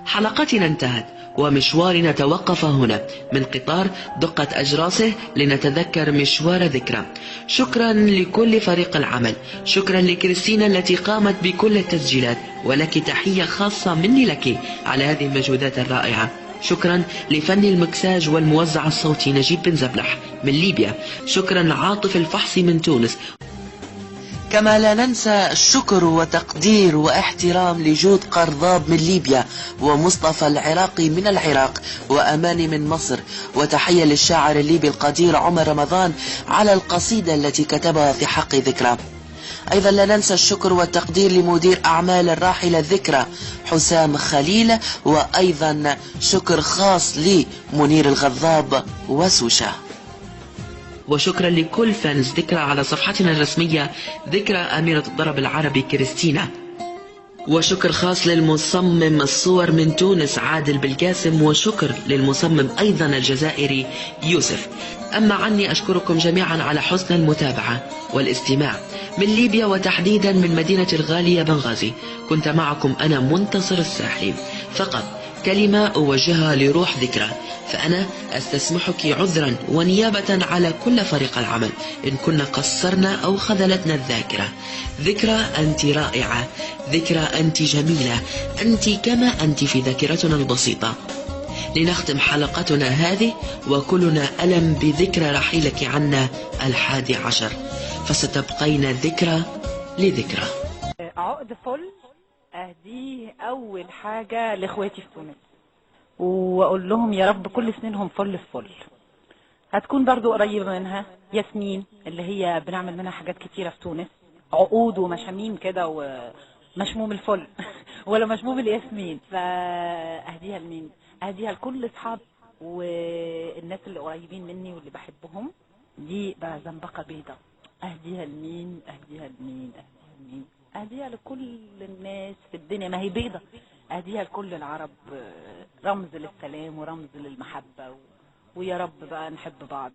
حلقتنا انتهت ومشوارنا توقف هنا من قطار دقة أجراسه لنتذكر مشوار ذكرى. شكرا لكل فريق العمل، شكرا لكريستينا التي قامت بكل التسجيلات، ولك تحية خاصة مني لك على هذه المجهودات الرائعة. شكرا لفن المكساج والموزع الصوتي نجيب بن زبلح من ليبيا. شكرا لعاطف الفحصي من تونس. كما لا ننسى الشكر وتقدير واحترام لجود قرضاب من ليبيا، ومصطفى العراقي من العراق، وأماني من مصر. وتحية للشاعر الليبي القدير عمر رمضان على القصيدة التي كتبها في حق ذكرى. أيضا لا ننسى الشكر والتقدير لمدير أعمال الراحلة ذكرى حسام خليل، وأيضا شكر خاص لمنير الغضاب وسوشة. وشكرا لكل فانز ذكرى على صفحتنا الرسمية ذكرى أميرة الضرب العربي كريستينا. وشكر خاص للمصمم الصور من تونس عادل بالقاسم، وشكر للمصمم أيضا الجزائري يوسف. أما عني أشكركم جميعا على حسن المتابعة والاستماع من ليبيا، وتحديدا من مدينة الغالية بنغازي. كنت معكم أنا منتصر الساحلي. فقط كلمة أوجهها لروح ذكرى، فأنا أستسمحك عذرا ونيابة على كل فريق العمل إن كنا قصرنا أو خذلتنا الذاكرة. ذكرى أنت رائعة، ذكرى أنت جميلة، أنت كما أنت في ذاكرتنا البسيطة. لنختم حلقتنا هذه وكلنا ألم بذكرى رحيلك عنا 11، فستبقين ذكرى لذكرى. عقد فل أهديه أول حاجة لإخواتي في تونس، وأقول لهم يا رب كل سنينهم فل في فل. هتكون برضو قريبة منها ياسمين اللي هي بنعمل منها حاجات كتيرة في تونس، عقود ومشاميم كده ومشموم الفل ولا مشموم الياسمين. فأهديها لمين؟ أهديها لكل أصحاب والناس اللي قريبين مني واللي بحبهم. دي بقى زنبقة بيضة. أهديها لمين؟ أهديها لمين؟ أهديها لمين؟ أهديها لكل الناس في الدنيا، ما هي بيضة. أهديها لكل العرب، رمز للسلام ورمز للمحبة، ويا رب بقى نحب بعض.